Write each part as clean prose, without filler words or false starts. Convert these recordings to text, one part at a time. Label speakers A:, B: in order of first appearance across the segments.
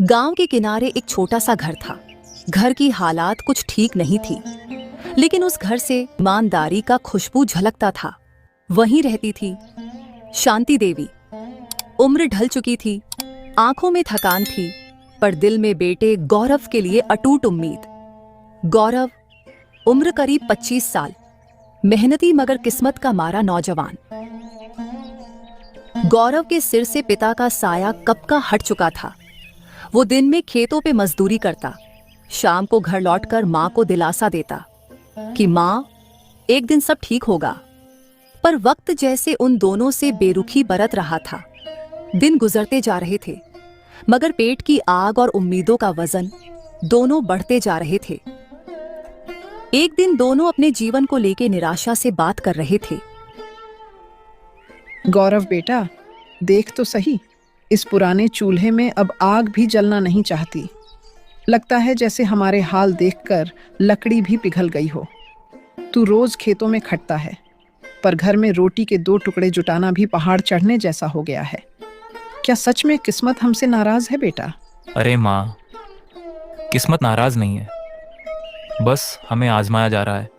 A: गांव के किनारे एक छोटा सा घर था। घर की हालात कुछ ठीक नहीं थी, लेकिन उस घर से ईमानदारी का खुशबू झलकता था। वहीं रहती थी शांति देवी। उम्र ढल चुकी थी, आंखों में थकान थी, पर दिल में बेटे गौरव के लिए अटूट उम्मीद। गौरव उम्र करीब 25 साल, मेहनती मगर किस्मत का मारा नौजवान। गौरव के सिर से पिता का साया कब का हट चुका था। वो दिन में खेतों पे मजदूरी करता, शाम को घर लौटकर माँ को दिलासा देता कि माँ, एक दिन सब ठीक होगा। पर वक्त जैसे उन दोनों से बेरुखी बरत रहा था। दिन गुजरते जा रहे थे, मगर पेट की आग और उम्मीदों का वजन दोनों बढ़ते जा रहे थे। एक दिन दोनों अपने जीवन को लेकर निराशा से बात कर रहे थे।
B: गौरव बेटा, देख तो सही, इस पुराने चूल्हे में अब आग भी जलना नहीं चाहती। लगता है जैसे हमारे हाल देखकर लकड़ी भी पिघल गई हो। तू रोज खेतों में खटता है, पर घर में रोटी के 2 टुकड़े जुटाना भी पहाड़ चढ़ने जैसा हो गया है। क्या सच में किस्मत हमसे नाराज है बेटा?
C: अरे माँ, किस्मत नाराज नहीं है, बस हमें आजमाया जा रहा है।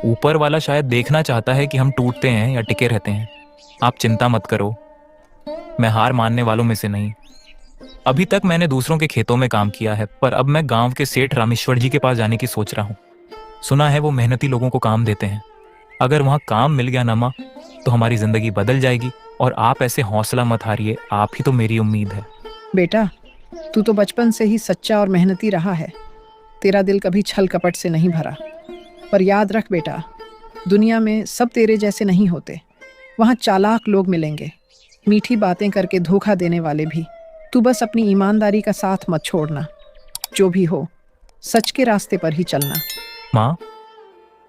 C: ऊपर वाला शायद देखना चाहता है कि हम टूटते हैं या टिके रहते हैं। आप चिंता मत करो, मैं हार मानने वालों में से नहीं। अभी तक मैंने दूसरों के खेतों में काम किया है, पर अब मैं गांव के सेठ रामेश्वर जी के पास जाने की सोच रहा हूँ। सुना है वो मेहनती लोगों को काम देते हैं। अगर वहाँ काम मिल गया ना माँ, तो हमारी जिंदगी बदल जाएगी। और आप ऐसे हौसला मत हारिए, आप ही तो मेरी उम्मीद है।
B: बेटा, तू तो बचपन से ही सच्चा और मेहनती रहा है। तेरा दिल कभी छल कपट से नहीं भरा। पर याद रख बेटा, दुनिया में सब तेरे जैसे नहीं होते। वहाँ चालाक लोग मिलेंगे, मीठी बातें करके धोखा देने वाले भी। तू बस अपनी ईमानदारी का साथ मत छोड़ना। जो भी हो, सच के रास्ते पर ही चलना।
C: माँ,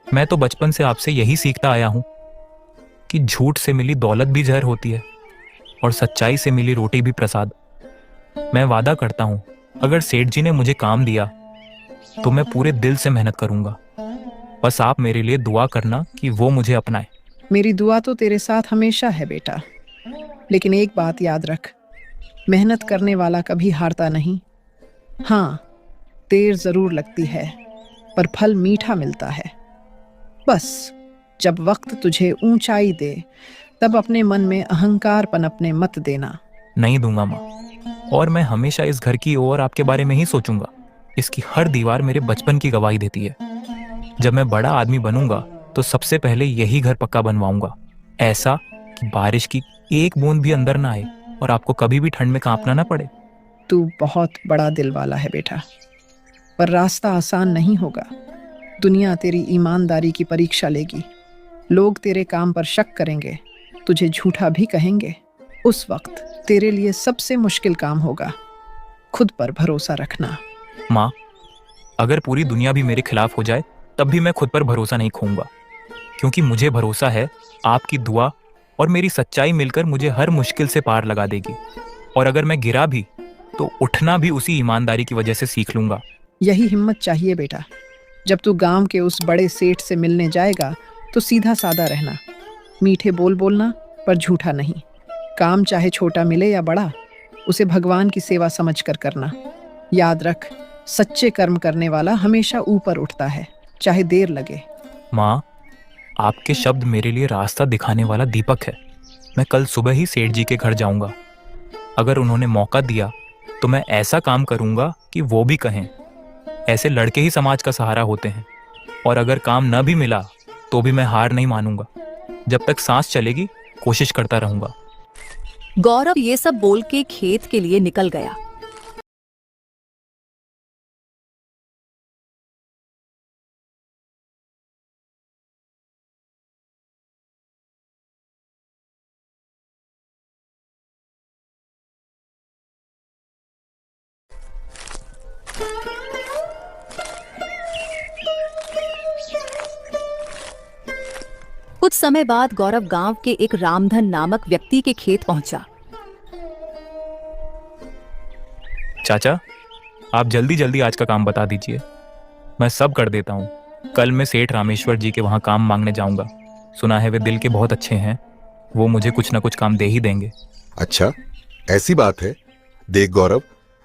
C: मैं तो बचपन से आपसे यही सीखता आया हूँ कि झूठ से मिली दौलत भी जहर होती है और सच्चाई से मिली रोटी भी प्रसाद। मैं वादा करता हूँ, अगर सेठ जी ने मुझे काम दिया तो मैं पूरे दिल से मेहनत करूंगा। बस आप मेरे लिए दुआ करना कि वो मुझे अपनाए।
B: मेरी दुआ तो तेरे साथ हमेशा है बेटा, लेकिन एक बात याद रख, मेहनत करने वाला कभी हारता नहीं। हाँ, देर जरूर लगती है, पर फल मीठा मिलता है। बस जब वक्त तुझे ऊंचाई दे, तब अपने मन में अहंकार पनपने मत देना।
C: नहीं दूंगा माँ, और मैं हमेशा इस घर की ओर आपके बारे में ही सोचूंगा। इसकी हर दीवार मेरे बचपन की गवाही देती है। जब मैं बड़ा आदमी बनूंगा तो सबसे पहले यही घर पक्का बनवाऊंगा, ऐसा कि बारिश की एक बूंद भी अंदर ना आए और आपको कभी भी ठंड में कांपना ना पड़े।
B: तू बहुत बड़ा दिल वाला है बेटा, पर रास्ता आसान नहीं होगा। दुनिया तेरी ईमानदारी की परीक्षा लेगी। लोग तेरे काम पर शक करेंगे, तुझे झूठा भी कहेंगे। उस वक्त तेरे लिए सबसे मुश्किल काम होगा खुद पर भरोसा रखना।
C: माँ, अगर पूरी दुनिया भी मेरे खिलाफ हो जाए तब भी मैं खुद पर भरोसा नहीं खोऊंगा, क्योंकि मुझे भरोसा है आपकी दुआ और मेरी सच्चाई मिलकर मुझे हर मुश्किल से पार लगा देगी। और अगर मैं गिरा भी तो उठना भी उसी ईमानदारी की वजह से सीख लूंगा।
B: यही हिम्मत चाहिए बेटा। जब तू गांव के उस बड़े सेठ से मिलने जाएगा तो सीधा साधा रहना, मीठे बोल बोलना, पर झूठा नहीं। काम चाहे छोटा मिले या बड़ा, उसे भगवान की सेवा समझकर करना। याद रख, सच्चे कर्म करने वाला हमेशा ऊपर उठता है, चाहे देर लगे।
C: माँ, आपके शब्द मेरे लिए रास्ता दिखाने वाला दीपक है। मैं कल सुबह ही सेठ जी के घर जाऊंगा। अगर उन्होंने मौका दिया तो मैं ऐसा काम करूंगा कि वो भी कहें, ऐसे लड़के ही समाज का सहारा होते हैं। और अगर काम न भी मिला तो भी मैं हार नहीं मानूंगा। जब तक सांस चलेगी कोशिश करता रहूंगा।
A: गौरव ये सब बोल के खेत के लिए निकल गया। कुछ समय बाद गौरव गांव के एक रामधन नामक व्यक्ति के खेत पहुंचा।
C: चाचा, आप जल्दी जल्दी आज का काम बता दीजिए, मैं सब कर देता हूँ। कल मैं सेठ रामेश्वर जी के वहाँ काम मांगने जाऊंगा। सुना है वे दिल के बहुत अच्छे हैं, वो मुझे कुछ ना कुछ काम दे ही देंगे।
D: अच्छा, ऐसी बात है। देख गौरव,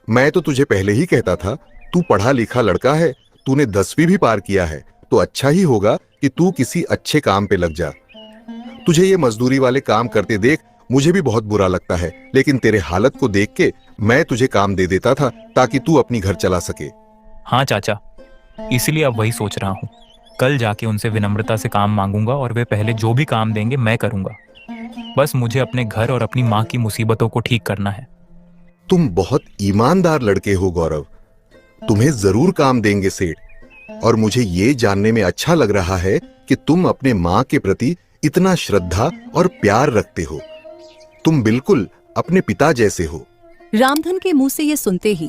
D: मैं तो तुझे पहले ही कहता था, तू पढ़ा लिखा लड़का है, तूने 10वीं भी पार किया है, तो अच्छा ही होगा कि तू किसी अच्छे काम पे लग जा। तुझे ये मजदूरी वाले काम करते देख मुझे भी बहुत बुरा लगता है, लेकिन तेरे हालत को देख के मैं तुझे काम दे देता था ताकि तू अपनी घर चला सके।
C: हाँ चाचा, इसलिए अब वही सोच रहा हूँ। कल जाके उनसे विनम्रता से काम मांगूंगा और वे पहले जो भी काम देंगे मैं करूंगा। बस मुझे अपने घर और अपनी माँ की मुसीबतों को ठीक करना है।
D: तुम बहुत ईमानदार लड़के हो गौरव, तुम्हें जरूर काम देंगे सेठ। और मुझे ये जानने में अच्छा लग रहा है कि तुम अपने माँ के प्रति इतना श्रद्धा और प्यार रखते हो। तुम बिल्कुल अपने पिता जैसे हो।
A: रामधन के मुंह से ये सुनते ही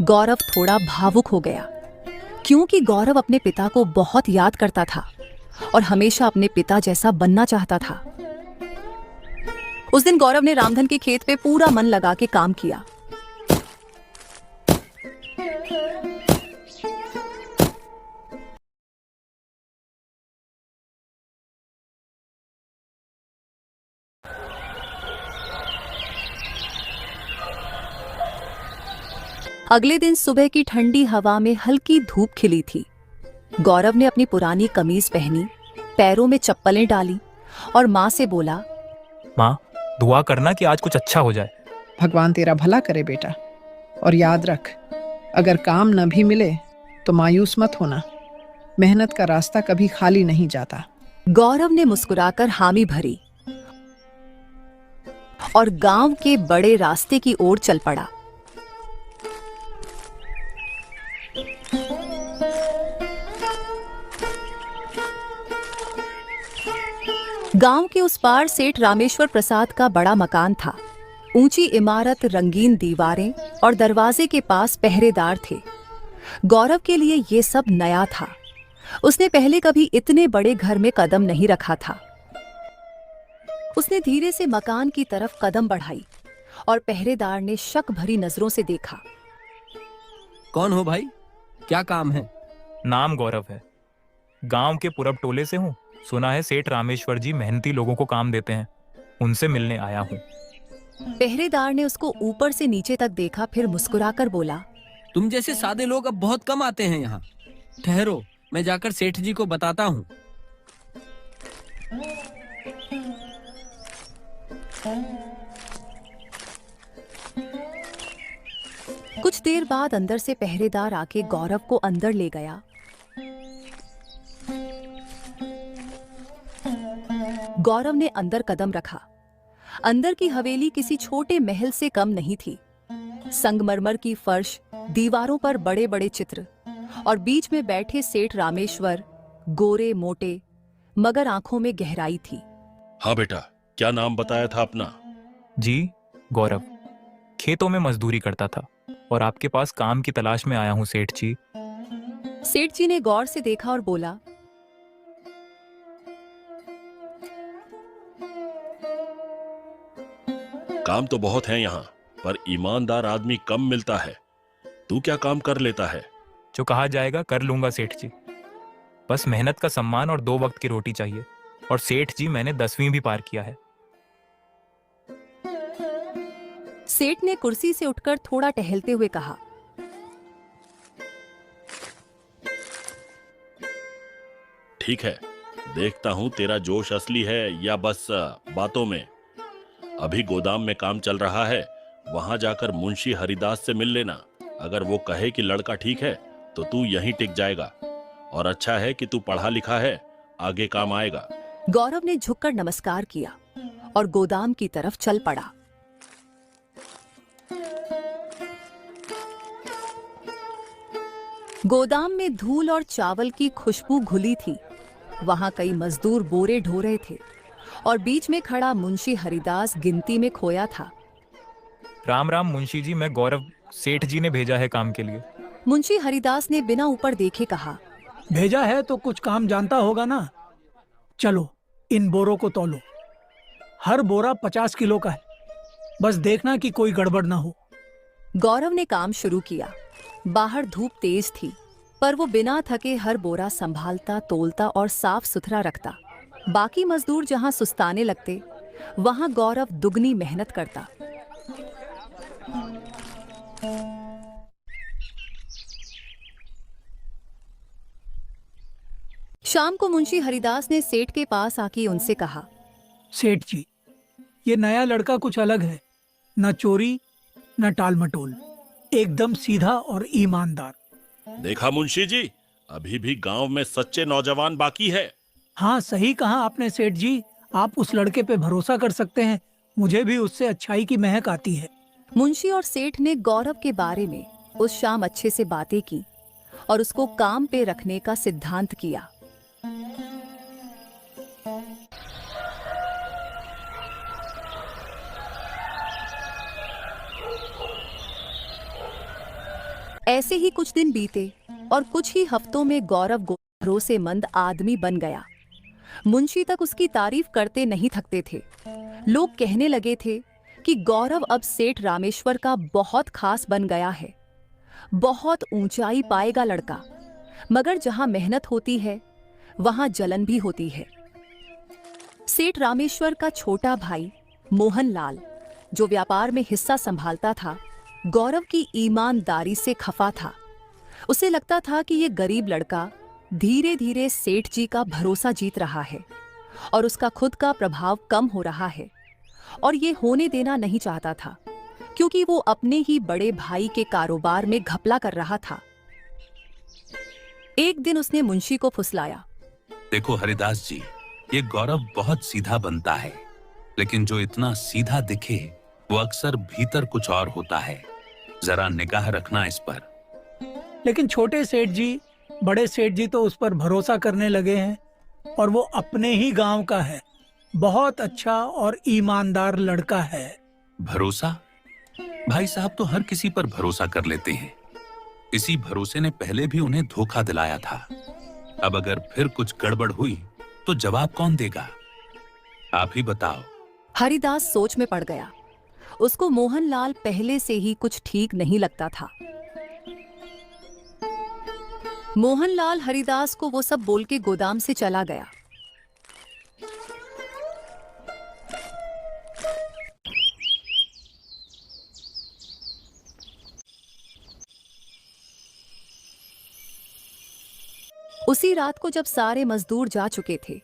A: गौरव थोड़ा भावुक हो गया, क्योंकि गौरव अपने पिता को बहुत याद करता था और हमेशा अपने पिता जैसा बनना चाहता था। उस दिन गौरव ने रामधन के खेत पे पूरा मन लगा के काम किया। अगले दिन सुबह की ठंडी हवा में हल्की धूप खिली थी। गौरव ने अपनी पुरानी कमीज पहनी, पैरों में चप्पलें डाली और माँ से बोला,
C: माँ, दुआ करना कि आज कुछ अच्छा हो जाए।
B: भगवान तेरा भला करे बेटा, और याद रख, अगर काम न भी मिले तो मायूस मत होना। मेहनत का रास्ता कभी खाली नहीं जाता।
A: गौरव ने मुस्कुराकर हामी भरी और गांव के बड़े रास्ते की ओर चल पड़ा। गांव के उस पार सेठ रामेश्वर प्रसाद का बड़ा मकान था। ऊंची इमारत, रंगीन दीवारें और दरवाजे के पास पहरेदार थे। गौरव के लिए ये सब नया था। उसने पहले कभी इतने बड़े घर में कदम नहीं रखा था। उसने धीरे से मकान की तरफ कदम बढ़ाई और पहरेदार ने शक भरी नजरों से देखा।
E: कौन हो भाई, क्या काम है?
C: नाम गौरव है, गांव के पूरब टोले से हूँ। सुना है सेठ रामेश्वर जी मेहनती लोगों को काम देते हैं, उनसे मिलने आया हूँ।
A: पहरेदार ने उसको ऊपर से नीचे तक देखा, फिर मुस्कुराकर बोला,
E: तुम जैसे सादे लोग अब बहुत कम आते हैं यहाँ। ठहरो, मैं जाकर सेठ जी को बताता हूँ।
A: कुछ देर बाद अंदर से पहरेदार आके गौरव को अंदर ले गया। गौरव ने अंदर कदम रखा। अंदर की हवेली किसी छोटे महल से कम नहीं थी। संगमरमर की फर्श, दीवारों पर बड़े बड़े चित्र और बीच में बैठे सेठ रामेश्वर, गोरे मोटे मगर आंखों में गहराई थी।
F: हाँ बेटा, क्या नाम बताया था अपना?
C: जी, गौरव। खेतों में मजदूरी करता था और आपके पास काम की तलाश में आया हूँ सेठ जी।
A: सेठ जी ने गौर से देखा और बोला,
F: काम तो बहुत है यहाँ, पर ईमानदार आदमी कम मिलता है। तू क्या काम कर लेता है?
C: जो कहा जाएगा कर लूंगा सेठ जी। बस मेहनत का सम्मान और 2 वक्त की रोटी चाहिए। और सेठ जी, मैंने 10वीं भी पार किया है।
A: सेठ ने कुर्सी से उठकर थोड़ा टहलते हुए कहा,
F: ठीक है, देखता हूँ तेरा जोश असली है या बस बातों में। अभी गोदाम में काम चल रहा है, वहां जाकर मुंशी हरिदास से मिल लेना। अगर वो कहे कि लड़का ठीक है तो तू यहीं टिक जाएगा। और अच्छा है कि तू पढ़ा लिखा है, आगे काम आएगा।
A: गौरव ने झुककर नमस्कार किया और गोदाम की तरफ चल पड़ा। गोदाम में धूल और चावल की खुशबू घुली थी। वहां कई मजदूर बोरे ढो रहे थे और बीच में खड़ा मुंशी हरिदास गिनती में खोया था।
C: राम राम मुंशी जी, मैं गौरव, सेठ जी ने भेजा है काम के लिए।
A: मुंशी हरिदास ने बिना ऊपर देखे कहा,
G: भेजा है तो कुछ काम जानता होगा ना। चलो इन बोरों को तौलो। हर बोरा 50 किलो का है। बस देखना कि कोई गड़बड़ ना हो।
A: गौरव ने काम शुरू किया। बाहर धूप तेज थी, पर वो बिना थके हर बोरा संभालता, तोलता और साफ सुथरा रखता। बाकी मजदूर जहां सुस्ताने लगते, वहां गौरव दुगनी मेहनत करता। शाम को मुंशी हरिदास ने सेठ के पास आके उनसे कहा,
G: सेठ जी, ये नया लड़का कुछ अलग है। न चोरी न टाल मटोल, एकदम सीधा और ईमानदार।
F: देखा मुंशी जी, अभी भी गांव में सच्चे नौजवान बाकी है।
G: हाँ, सही कहा आपने सेठ जी। आप उस लड़के पे भरोसा कर सकते हैं। मुझे भी उससे अच्छाई की महक आती है।
A: मुंशी और सेठ ने गौरव के बारे में उस शाम अच्छे से बातें की और उसको काम पे रखने का सिद्धांत किया। ऐसे ही कुछ दिन बीते और कुछ ही हफ्तों में गौरव भरोसेमंद आदमी बन गया। मुंशी तक उसकी तारीफ करते नहीं थकते थे। लोग कहने लगे थे कि गौरव अब सेठ रामेश्वर का बहुत खास बन गया है। बहुत ऊंचाई पाएगा लड़का, मगर जहां मेहनत होती है वहां जलन भी होती है। सेठ रामेश्वर का छोटा भाई मोहनलाल, जो व्यापार में हिस्सा संभालता था, गौरव की ईमानदारी से खफा था। उसे लगता था कि ये गरीब लड़का धीरे धीरे सेठ जी का भरोसा जीत रहा है और उसका खुद का प्रभाव कम हो रहा है, और ये होने देना नहीं चाहता था, क्योंकि वो अपने ही बड़े भाई के कारोबार में घपला कर रहा था। एक दिन उसने मुंशी को फुसलाया,
H: देखो हरिदास जी, ये गौरव बहुत सीधा बनता है, लेकिन जो इतना सीधा दिखे वो अक्सर भीतर कुछ और होता है। जरा निगाह रखना इस पर।
G: लेकिन छोटे सेठ जी, बड़े सेठ जी तो उस पर भरोसा करने लगे हैं, और वो अपने ही गांव का है। बहुत अच्छा और ईमानदार लड़का है।
H: भरोसा? भाई साहब तो हर किसी पर भरोसा कर लेते हैं। इसी भरोसे ने पहले भी उन्हें धोखा दिलाया था। अब अगर फिर कुछ गड़बड़ हुई तो जवाब कौन देगा? आप ही बताओ।
A: हरिदास सोच में पड़ गया। उसको मोहनलाल पहले से ही कुछ ठीक नहीं लगता था। मोहनलाल हरिदास को वो सब बोल के गोदाम से चला गया। उसी रात को जब सारे मजदूर जा चुके थे,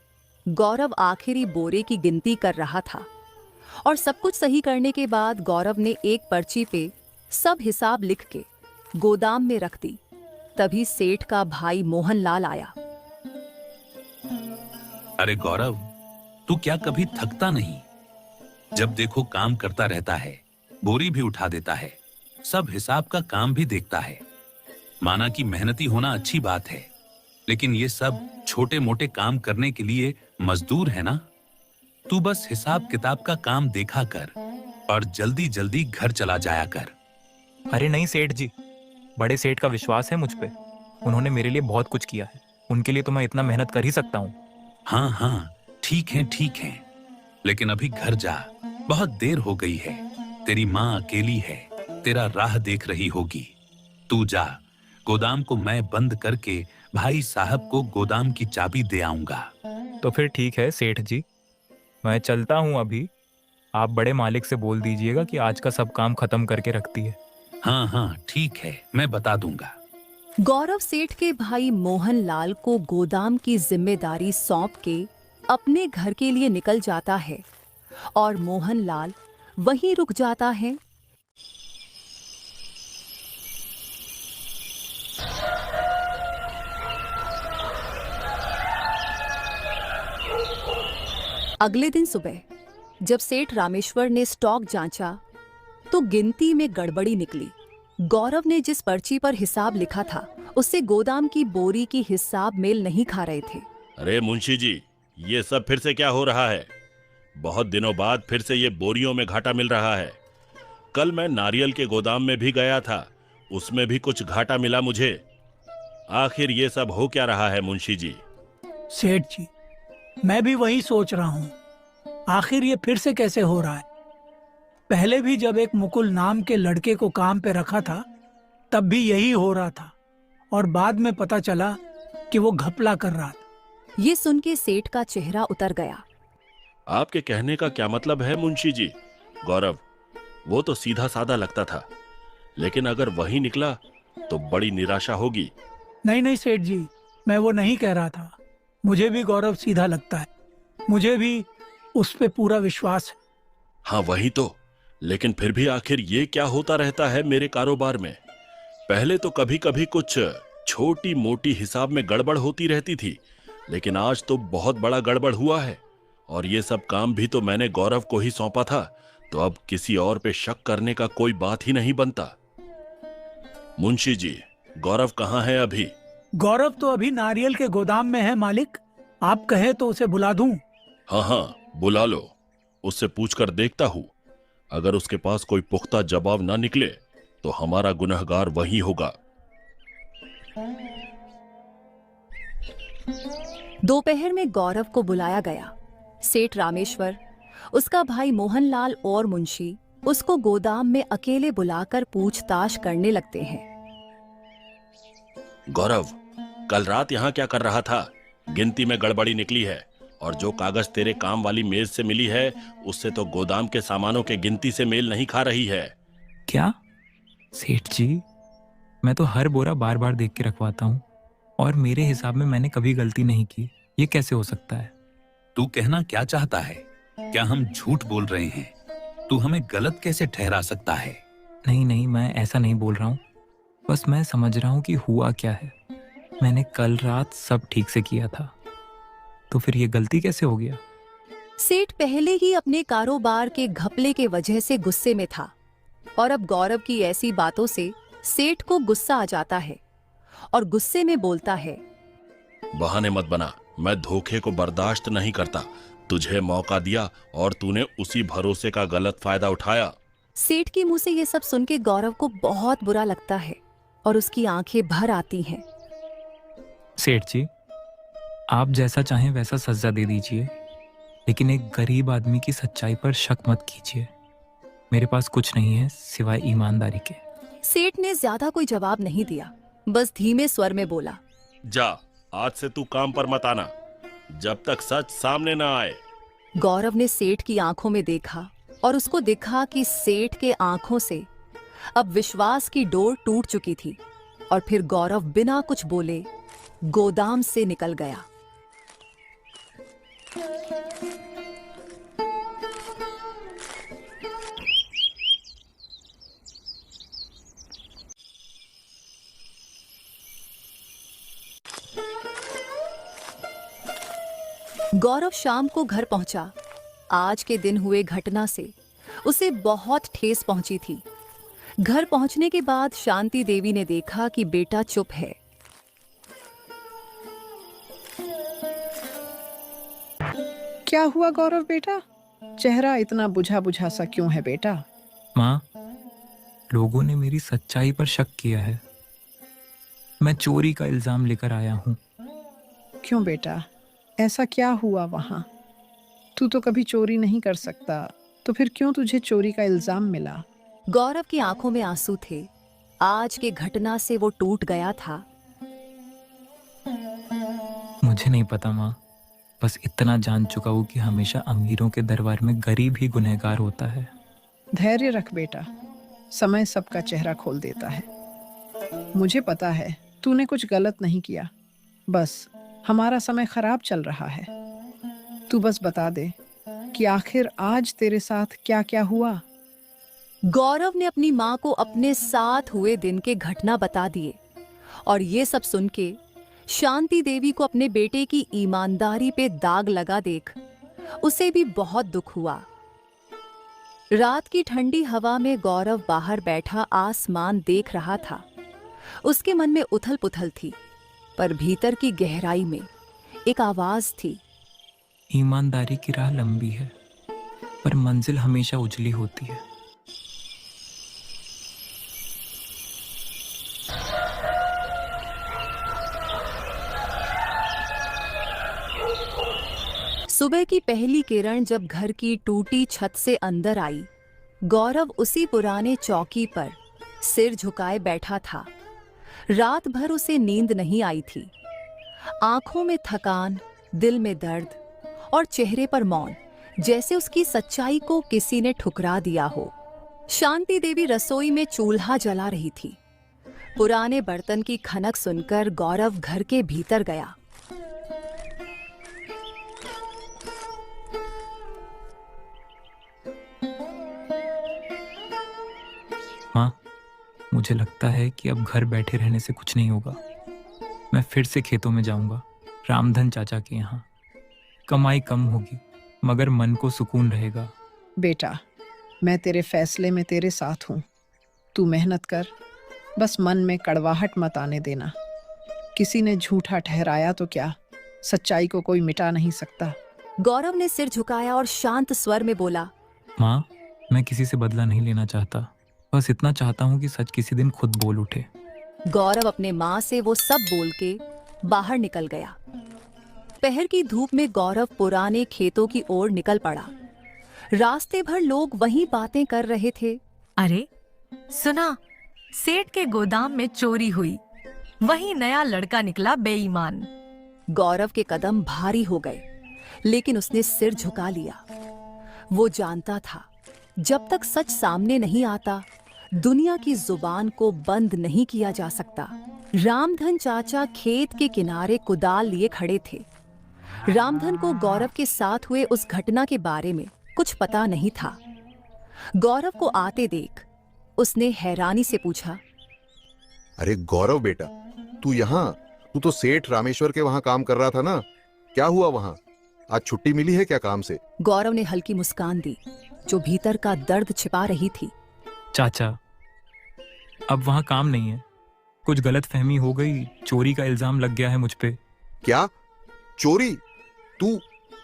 A: गौरव आखिरी बोरे की गिनती कर रहा था, और सब कुछ सही करने के बाद गौरव ने एक पर्ची पे सब हिसाब लिख के गोदाम में रख दी। तभी सेठ का भाई मोहनलाल आया।
H: अरे गौरव, तू क्या कभी थकता नहीं? जब देखो काम करता रहता है, बोरी भी उठा देता है, सब हिसाब का काम भी देखता है। माना कि मेहनती होना अच्छी बात है, लेकिन ये सब छोटे मोटे काम करने के लिए मजदूर है ना। तू बस हिसाब किताब का काम देखा कर और जल्दी जल्दी घर चला जाया कर।
C: अरे नहीं सेठ जी, बड़े सेठ का विश्वास है मुझ पे। उन्होंने मेरे लिए बहुत कुछ किया है, उनके लिए तो मैं इतना मेहनत कर ही सकता हूँ।
H: हाँ हाँ, ठीक है, लेकिन अभी घर जा, बहुत देर हो गई है। तेरी माँ अकेली है, तेरा राह देख रही होगी। तू जा, गोदाम को मैं बंद करके भाई साहब को गोदाम की चाबी दे आऊंगा।
C: तो फिर ठीक है सेठ जी, मैं चलता हूँ अभी। आप बड़े मालिक से बोल दीजिएगा कि आज का सब काम खत्म करके रखती है।
H: हाँ, ठीक है, मैं बता दूंगा।
A: गौरव सेठ के भाई मोहनलाल को गोदाम की जिम्मेदारी सौंप के अपने घर के लिए निकल जाता है, और मोहनलाल वहीं रुक जाता है। अगले दिन सुबह जब सेठ रामेश्वर ने स्टॉक जांचा तो गिनती में गड़बड़ी निकली। गौरव ने जिस पर्ची पर हिसाब लिखा था उससे गोदाम की बोरी की हिसाब मेल नहीं खा रहे थे।
F: अरे मुंशी जी, ये सब फिर से क्या हो रहा है? बहुत दिनों बाद फिर से ये बोरियों में घाटा मिल रहा है। कल मैं नारियल के गोदाम में भी गया था, उसमें भी कुछ घाटा मिला मुझे। आखिर ये सब हो क्या रहा है मुंशी जी?
G: सेठ जी, मैं भी वही सोच रहा हूँ। आखिर ये फिर से कैसे हो रहा है? पहले भी जब एक मुकुल नाम के लड़के को काम पे रखा था तब भी यही हो रहा था, और बाद में पता चला कि वो घपला कर रहा था।
A: ये सुन के सेठ का चेहरा उतर गया।
F: आपके कहने का क्या मतलब है मुंशी जी? गौरव वो तो सीधा साधा लगता था, लेकिन अगर वही निकला तो बड़ी निराशा होगी।
G: नहीं सेठ जी, मैं वो नहीं कह रहा था। मुझे भी गौरव सीधा लगता है, मुझे भी उस पे पूरा विश्वास है।
F: हाँ वही तो, लेकिन फिर भी आखिर ये क्या होता रहता है मेरे कारोबार में। पहले तो कभी कभी कुछ छोटी मोटी हिसाब में गड़बड़ होती रहती थी, लेकिन आज तो बहुत बड़ा गड़बड़ हुआ है। और ये सब काम भी तो मैंने गौरव को ही सौंपा था, तो अब किसी और पे शक करने का कोई बात ही नहीं बनता। मुंशी जी, गौरव कहाँ है अभी?
G: गौरव तो अभी नारियल के गोदाम में है मालिक, आप कहे तो उसे बुला दूं?
F: हाँ हाँ, बुला लो। उससे पूछकर देखता हूं, अगर उसके पास कोई पुख्ता जवाब ना निकले तो हमारा गुनहगार वही होगा।
A: दोपहर में गौरव को बुलाया गया। सेठ रामेश्वर, उसका भाई मोहनलाल और मुंशी उसको गोदाम में अकेले बुलाकर पूछताछ करने लगते हैं।
F: गौरव, कल रात यहाँ क्या कर रहा था? गिनती में गड़बड़ी निकली है, और जो कागज तेरे काम वाली मेज से मिली है उससे तो गोदाम के सामानों के गिनती से मेल नहीं खा रही है।
C: क्या सेठ जी, मैं तो हर बोरा बार बार देख के रखवाता हूँ, और मेरे हिसाब में मैंने कभी गलती नहीं की। ये कैसे हो सकता है?
H: तू कहना क्या चाहता है? क्या हम झूठ बोल रहे हैं? तू हमें गलत कैसे ठहरा सकता है?
C: नहीं नहीं, मैं ऐसा नहीं बोल रहा हूँ, बस मैं समझ रहा हूँ कि हुआ क्या है। मैंने कल रात सब ठीक से किया था, तो फिर ये गलती कैसे हो गया?
A: सेठ पहले ही अपने कारोबार के घपले के वजह से गुस्से में था, और अब गौरव की ऐसी बातों से सेठ को गुस्सा आ जाता है और गुस्से में बोलता है,
F: बहाने मत बना, मैं धोखे को बर्दाश्त नहीं करता। तुझे मौका दिया और तूने उसी भरोसे का गलत फायदा उठाया।
A: सेठ के मुंह से ये सब सुन के गौरव को बहुत बुरा लगता है और उसकी आंखें भर आती हैं।
C: सेठ जी, आप जैसा चाहें वैसा सजा दे दीजिए, लेकिन एक गरीब आदमी की सच्चाई पर शक मत कीजिए। मेरे पास कुछ नहीं है सिवाय ईमानदारी के।
A: सेठ ने ज्यादा कोई जवाब नहीं दिया, बस धीमे स्वर में बोला,
F: जा, आज से तू काम पर मत आना जब तक सच सामने ना आए।
A: गौरव ने सेठ की आंखों में देखा और उसको दिखा कि सेठ के आंखों से अब विश्वास की डोर टूट चुकी थी, और फिर गौरव बिना कुछ बोले गोदाम से निकल गया। गौरव शाम को घर पहुंचा। आज के दिन हुए घटना से उसे बहुत ठेस पहुंची थी। घर पहुंचने के बाद शांति देवी ने देखा कि बेटा चुप है।
B: क्या हुआ गौरव बेटा? चेहरा इतना बुझा बुझा सा क्यों है बेटा?
C: माँ, लोगों ने मेरी सच्चाई पर शक किया है। मैं चोरी का इल्जाम लेकर आया हूँ।
B: क्यों बेटा, ऐसा क्या हुआ वहां? तू तो कभी चोरी नहीं कर सकता, तो फिर क्यों तुझे चोरी का इल्जाम मिला?
A: गौरव की आंखों में आंसू थे। आज के घटना से वो टूट गया था।
C: मुझे नहीं पता माँ, बस इतना जान चुका हूँ कि हमेशा अमीरों के दरबार में गरीब ही गुनहगार होता है।
B: धैर्य रख बेटा, समय सबका चेहरा खोल देता है। मुझे पता है तूने कुछ गलत नहीं किया, बस हमारा समय खराब चल रहा है। तू बस बता दे कि आखिर आज तेरे साथ क्या क्या हुआ।
A: गौरव ने अपनी माँ को अपने साथ हुए दिन के घटना बता दिए, और ये सब सुन के शांति देवी को अपने बेटे की ईमानदारी पे दाग लगा देख उसे भी बहुत दुख हुआ। रात की ठंडी हवा में गौरव बाहर बैठा आसमान देख रहा था। उसके मन में उथल पुथल थी, पर भीतर की गहराई में एक आवाज थी,
C: ईमानदारी की राह लंबी है, पर मंजिल हमेशा उजली होती है।
A: सुबह की पहली किरण जब घर की टूटी छत से अंदर आई, गौरव उसी पुराने चौकी पर सिर झुकाए बैठा था। रात भर उसे नींद नहीं आई थी। आंखों में थकान, दिल में दर्द और चेहरे पर मौन, जैसे उसकी सच्चाई को किसी ने ठुकरा दिया हो। शांति देवी रसोई में चूल्हा जला रही थी। पुराने बर्तन की खनक सुनकर गौरव घर के भीतर गया।
C: मुझे लगता है कि अब घर बैठे रहने से कुछ नहीं होगा। मैं फिर से खेतों में जाऊंगा, रामधन चाचा के यहाँ। कमाई कम होगी मगर मन को सुकून रहेगा।
B: बेटा, मैं तेरे फैसले में तेरे साथ हूँ। तू मेहनत कर, बस मन में कड़वाहट मत आने देना। किसी ने झूठा ठहराया तो क्या, सच्चाई को कोई मिटा नहीं सकता।
A: गौरव ने सिर झुकाया और शांत स्वर में बोला,
C: माँ, मैं किसी से बदला नहीं लेना चाहता, बस इतना चाहता हूँ कि सच किसी दिन खुद बोल उठे।
A: गौरव अपने माँ से वो सब बोल के बाहर निकल गया। पहर की धूप में गौरव पुराने खेतों की ओर निकल पड़ा। रास्ते भर लोग वहीं बातें कर रहे थे।
I: अरे सुना, सेठ के गोदाम में चोरी हुई, वही नया लड़का निकला बेईमान।
A: गौरव के कदम भारी हो गए, लेकिन उसने सिर झुका लिया। वो जानता था जब तक सच सामने नहीं आता, दुनिया की जुबान को बंद नहीं किया जा सकता। रामधन चाचा खेत के किनारे कुदाल लिए खड़े थे। रामधन को गौरव के साथ हुए उस घटना के बारे में कुछ पता नहीं था। गौरव को आते देख उसने हैरानी से पूछा,
D: अरे गौरव बेटा, तू यहाँ? तू तो सेठ रामेश्वर के वहां काम कर रहा था ना? क्या हुआ वहां? आज छुट्टी मिली है क्या काम से?
A: गौरव ने हल्की मुस्कान दी जो भीतर का दर्द छिपा रही थी।
C: चाचा, अब वहाँ काम नहीं है। कुछ गलत फहमी हो गई, चोरी का इल्जाम लग गया है मुझ पे।
D: क्या चोरी? तू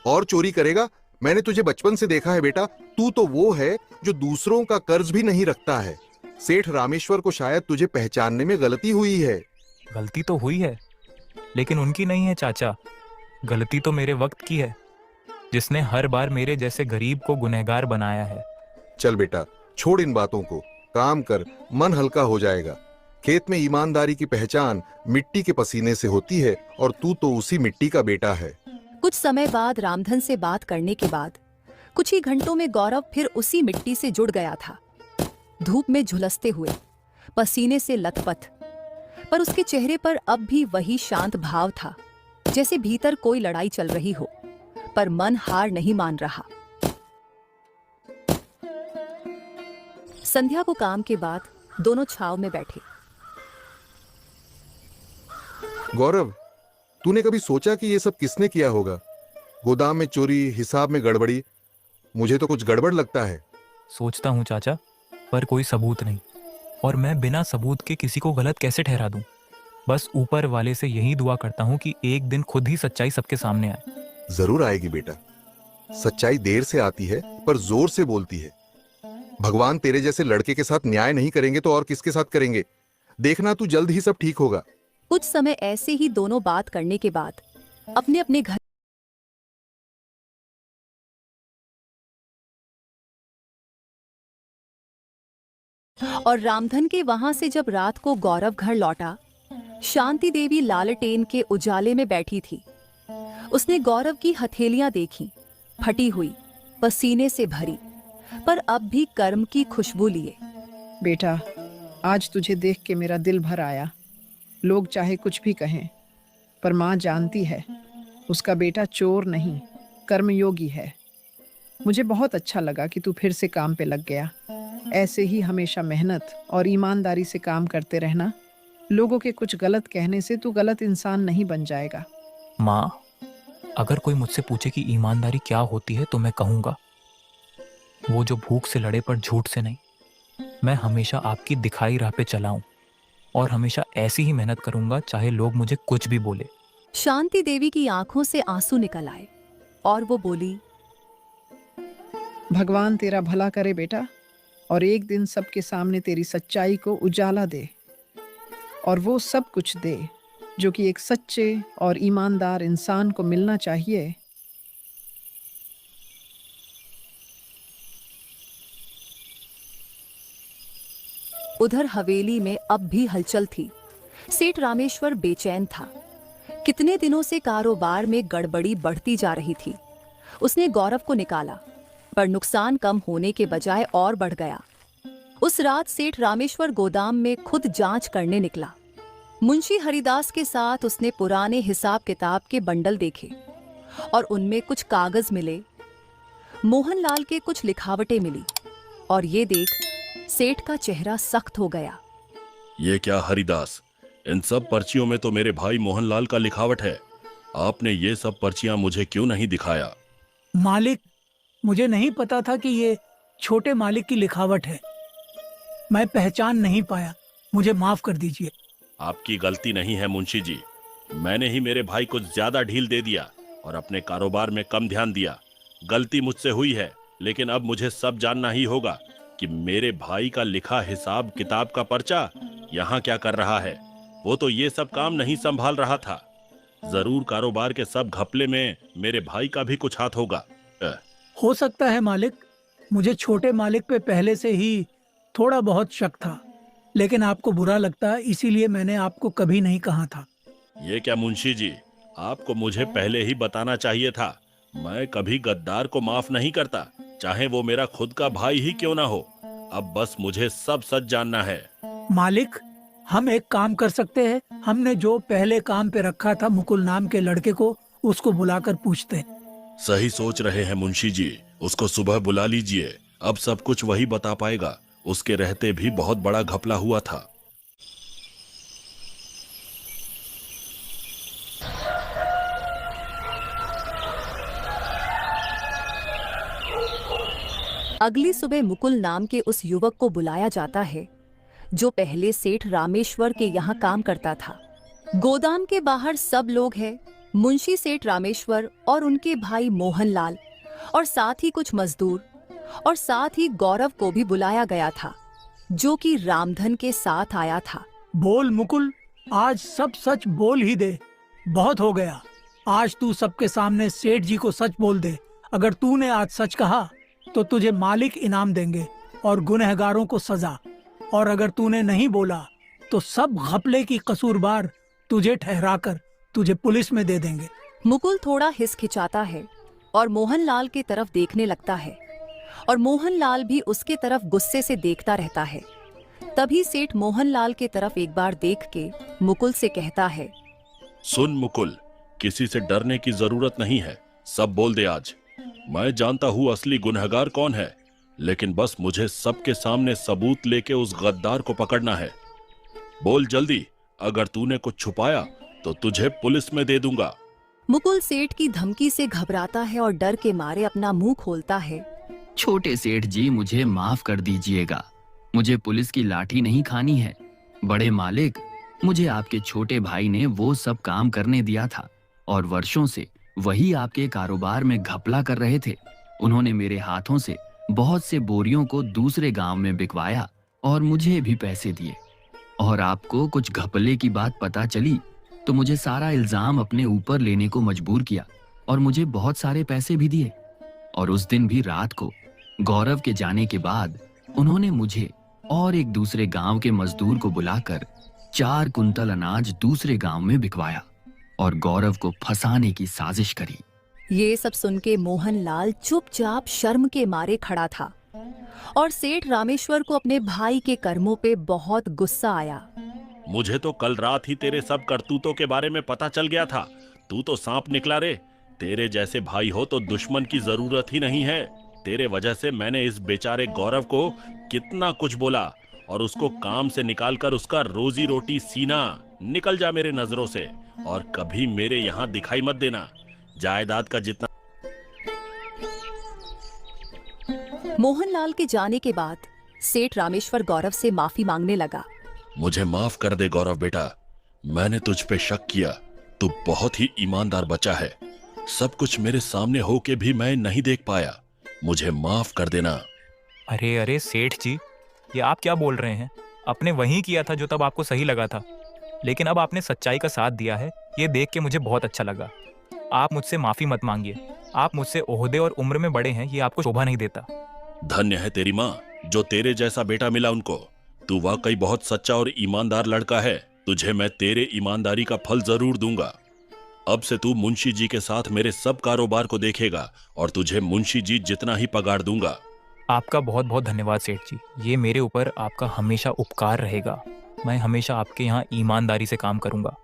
D: और चोरी करेगा? मैंने तुझे बचपन से देखा है बेटा, तू तो वो है जो दूसरों का कर्ज भी नहीं रखता है। सेठ रामेश्वर को शायद तुझे पहचानने में गलती हुई है।
C: गलती तो हुई है, लेकिन उनकी नहीं है चाचा। गलती तो मेरे वक्त की है, जिसने हर बार मेरे जैसे गरीब को गुनहगार बनाया है।
D: चल बेटा, छोड़ इन बातों को, काम कर, मन हल्का हो जाएगा। खेत में ईमानदारी की पहचान मिट्टी के पसीने से होती है और तू तो उसी मिट्टी का बेटा है।
A: कुछ समय बाद रामधन से बात करने के बाद कुछ ही घंटों में गौरव फिर उसी मिट्टी से जुड़ गया था। धूप में झुलसते हुए, पसीने से लथपथ, पर उसके चेहरे पर अब भी वही शांत भाव था, जैसे भीतर कोई लड़ाई चल रही हो, पर मन हार नहीं मान रहा। संध्या को काम के बाद दोनों छाव में बैठे।
D: गौरव, तूने कभी सोचा कि ये सब किसने किया होगा? गोदाम में चोरी, हिसाब में गड़बड़ी, मुझे तो कुछ गड़बड़ लगता है।
C: सोचता हूँ चाचा, पर कोई सबूत नहीं, और मैं बिना सबूत के किसी को गलत कैसे ठहरा दूं? बस ऊपर वाले से यही दुआ करता हूँ कि एक दिन खुद ही सच्चाई सबके सामने आए।
D: जरूर आएगी बेटा। सच्चाई देर से आती है पर जोर से बोलती है। भगवान तेरे जैसे लड़के के साथ न्याय नहीं करेंगे तो और किसके साथ करेंगे? देखना, तू जल्द ही सब ठीक होगा।
A: कुछ समय ऐसे ही दोनों बात करने के बाद अपने अपने घर और रामधन के वहां से जब रात को गौरव घर लौटा, शांति देवी लालटेन के उजाले में बैठी थी। उसने गौरव की हथेलियां देखी, फटी हुई, पसीने से भरी, पर अब भी कर्म की खुशबू लिए।
B: बेटा, आज तुझे देख के मेरा दिल भर आया। लोग चाहे कुछ भी कहें, पर माँ जानती है उसका बेटा चोर नहीं, कर्मयोगी है। मुझे बहुत अच्छा लगा कि तू फिर से काम पे लग गया। ऐसे ही हमेशा मेहनत और ईमानदारी से काम करते रहना। लोगों के कुछ गलत कहने से तू गलत इंसान नहीं बन जाएगा।
C: माँ, अगर कोई मुझसे पूछे कि ईमानदारी क्या होती है तो मैं कहूँगा, वो जो भूख से लड़े पर झूठ से नहीं। मैं हमेशा आपकी दिखाई राह पे चला हूँ और हमेशा ऐसी ही मेहनत करूंगा, चाहे लोग मुझे कुछ भी बोले।
A: शांति देवी की आंखों से आंसू निकल आए और वो बोली,
B: भगवान तेरा भला करे बेटा, और एक दिन सबके सामने तेरी सच्चाई को उजाला दे, और वो सब कुछ दे जो कि एक सच्चे और ईमानदार इंसान को मिलना चाहिए।
A: उधर हवेली में अब भी हलचल थी। सेठ रामेश्वर बेचैन था। कितने दिनों से कारोबार में गड़बड़ी बढ़ती जा रही थी। उसने गौरव को निकाला, पर नुकसान कम होने के बजाय और बढ़ गया। उस रात सेठ रामेश्वर गोदाम में खुद जांच करने निकला। मुंशी हरिदास के साथ उसने पुराने हिसाब किताब के बंडल देखे और उनमें कुछ कागज मिले। मोहनलाल के कुछ लिखावटें मिली और ये देख सेठ का चेहरा सख्त हो गया।
F: ये क्या हरिदास, इन सब पर्चियों में तो मेरे भाई मोहनलाल का लिखावट है। आपने ये सब पर्चियां मुझे क्यों नहीं दिखाया?
G: मालिक, मुझे नहीं पता था कि ये छोटे मालिक की लिखावट है। मैं पहचान नहीं पाया, मुझे माफ कर दीजिए।
F: आपकी गलती नहीं है मुंशी जी, मैंने ही मेरे भाई को ज्यादा ढील दे दिया और अपने कारोबार में कम ध्यान दिया। गलती मुझसे हुई है, लेकिन अब मुझे सब जानना ही होगा कि मेरे भाई का लिखा हिसाब किताब का पर्चा यहाँ क्या कर रहा है। वो तो ये सब काम नहीं संभाल रहा था। जरूर कारोबार के सब घपले में मेरे भाई का भी कुछ हाथ होगा।
G: हो सकता है मालिक, मुझे छोटे मालिक पे पहले से ही थोड़ा बहुत शक था, लेकिन आपको बुरा लगता इसीलिए मैंने आपको कभी नहीं कहा था।
F: ये क्या मुंशी जी, आपको मुझे पहले ही बताना चाहिए था। मैं कभी गद्दार को माफ नहीं करता, चाहे वो मेरा खुद का भाई ही क्यों ना हो। अब बस मुझे सब सच जानना है।
G: मालिक, हम एक काम कर सकते हैं। हमने जो पहले काम पे रखा था मुकुल नाम के लड़के को, उसको बुलाकर पूछते हैं।
F: सही सोच रहे हैं मुंशी जी, उसको सुबह बुला लीजिए। अब सब कुछ वही बता पाएगा। उसके रहते भी बहुत बड़ा घपला हुआ था।
A: अगली सुबह मुकुल नाम के उस युवक को बुलाया जाता है जो पहले सेठ रामेश्वर के यहाँ काम करता था। गोदाम के बाहर सब लोग हैं, मुंशी सेठ रामेश्वर और उनके भाई मोहनलाल, और साथ ही कुछ मजदूर, और साथ ही गौरव को भी बुलाया गया था जो कि रामधन के साथ आया था।
G: बोल मुकुल, आज सब सच बोल ही दे। बहुत हो गया, आज तू सबके सामने सेठ जी को सच बोल दे। अगर तूने आज सच कहा तो तुझे मालिक इनाम देंगे और गुनहगारों को सजा, और अगर तूने नहीं बोला तो सब घपले की कसूरबार तुझे ठहराकर तुझे पुलिस में दे देंगे।
A: मुकुल थोड़ा हिचकिचाता है और मोहनलाल की तरफ देखने लगता है, और मोहनलाल भी उसके तरफ गुस्से से देखता रहता है। तभी सेठ मोहनलाल की तरफ एक बार देख के मुकुल से कहता है,
F: सुन मुकुल, किसी से डरने की जरूरत नहीं है, सब बोल दे आज। मैं जानता हूँ असली गुनहगार कौन है, लेकिन बस मुझे सबके सामने सबूत लेके उस गद्दार को पकड़ना है। बोल जल्दी, अगर तूने कुछ छुपाया तो तुझे पुलिस में दे दूंगा।
A: मुकुल सेठ की धमकी से घबराता है और डर के मारे अपना मुंह खोलता है।
J: छोटे सेठ जी, मुझे माफ कर दीजिएगा, मुझे पुलिस की लाठी नहीं खानी है। बड़े मालिक, मुझे आपके छोटे भाई ने वो सब काम करने दिया था और वर्षों से वही आपके कारोबार में घपला कर रहे थे। उन्होंने मेरे हाथों से बहुत से बोरियों को दूसरे गांव में बिकवाया और मुझे भी पैसे दिए, और आपको कुछ घपले की बात पता चली तो मुझे सारा इल्जाम अपने ऊपर लेने को मजबूर किया और मुझे बहुत सारे पैसे भी दिए। और उस दिन भी रात को गौरव के जाने के बाद उन्होंने मुझे और एक दूसरे गांव के मजदूर को बुलाकर 4 कुंतल अनाज दूसरे गांव में बिकवाया और गौरव को फंसाने की साजिश करी।
A: ये सब सुन के मोहनलाल चुपचाप शर्म के मारे खड़ा था, और सेठ रामेश्वर को अपने भाई के कर्मों पे बहुत गुस्सा आया।
F: मुझे तो कल रात ही तेरे सब करतूतों के बारे में पता चल गया था। तू तो सांप निकला रे। तेरे जैसे भाई हो तो दुश्मन की जरूरत ही नहीं है। तेरे वजह से मैंने इस बेचारे गौरव को कितना कुछ बोला, और उसको काम से निकालकर उसका रोजी रोटी सीना। निकल जा मेरे नजरों से, और कभी मेरे यहाँ दिखाई मत देना। जायदाद का जितना।
A: मोहनलाल के जाने के बाद सेठ रामेश्वर गौरव से माफी मांगने लगा।
F: मुझे माफ कर दे गौरव बेटा, मैंने तुझ पे शक किया। तू बहुत ही ईमानदार बच्चा है। सब कुछ मेरे सामने होके भी मैं नहीं देख पाया। मुझे माफ कर देना।
C: अरे अरे सेठ जी, ये आप क्या बोल रहे हैं? आपने वही किया था जो तब आपको सही लगा था, लेकिन अब आपने सच्चाई का साथ दिया है। ये देख के मुझे बहुत अच्छा लगा। आप मुझसे माफी मत मांगिए। आप मुझसे ओहदे और उम्र में बड़े हैं, ये आपको शोभा नहीं देता।
F: धन्य है तेरी माँ जो तेरे जैसा बेटा मिला उनको। तू वाकई बहुत सच्चा और ईमानदार लड़का है। तुझे मैं तेरे ईमानदारी का फल जरूर दूंगा। अब से तू मुंशी जी के साथ मेरे सब कारोबार को देखेगा, और तुझे मुंशी जी जितना ही पगार दूंगा।
C: आपका बहुत बहुत धन्यवाद सेठ जी। ये मेरे ऊपर आपका हमेशा उपकार रहेगा। मैं हमेशा आपके यहाँ ईमानदारी से काम करूंगा।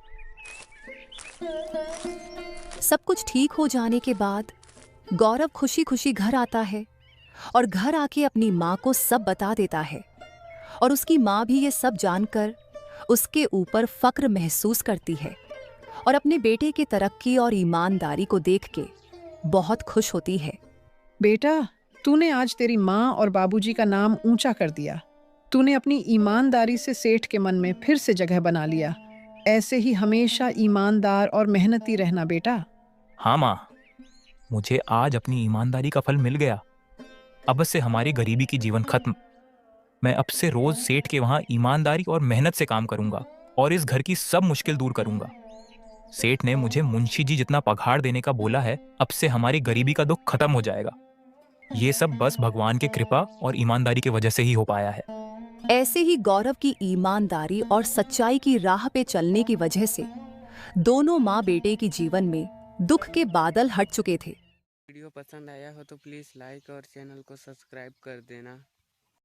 A: सब कुछ ठीक हो जाने के बाद गौरव खुशी खुशी घर आता है, और घर आके अपनी माँ को सब बता देता है। और उसकी माँ भी ये सब जानकर उसके ऊपर फक्र महसूस करती है और अपने बेटे की तरक्की और ईमानदारी को देख के बहुत खुश होती है।
B: बेटा, तूने आज तेरी माँ और बाबूजी का नाम ऊंचा कर दिया। तूने अपनी ईमानदारी से सेठ के मन में फिर से जगह बना लिया। ऐसे ही हमेशा ईमानदार और मेहनती रहना बेटा।
C: हाँ माँ, मुझे आज अपनी ईमानदारी का फल मिल गया। अब से हमारी गरीबी की जीवन खत्म। मैं अब से रोज सेठ के वहां ईमानदारी और मेहनत से काम करूंगा और इस घर की सब मुश्किल दूर करूंगा। सेठ ने मुझे मुंशी जी जितना पगार देने का बोला है। अब से हमारी गरीबी का दुख खत्म हो जाएगा। ये सब बस भगवान की कृपा और ईमानदारी की वजह से ही हो पाया है।
A: ऐसे ही गौरव की ईमानदारी और सच्चाई की राह पे चलने की वजह से दोनों माँ बेटे की जीवन में दुख के बादल हट चुके थे।
K: वीडियो पसंद आया हो तो प्लीज़ लाइक और चैनल को सब्सक्राइब कर देना।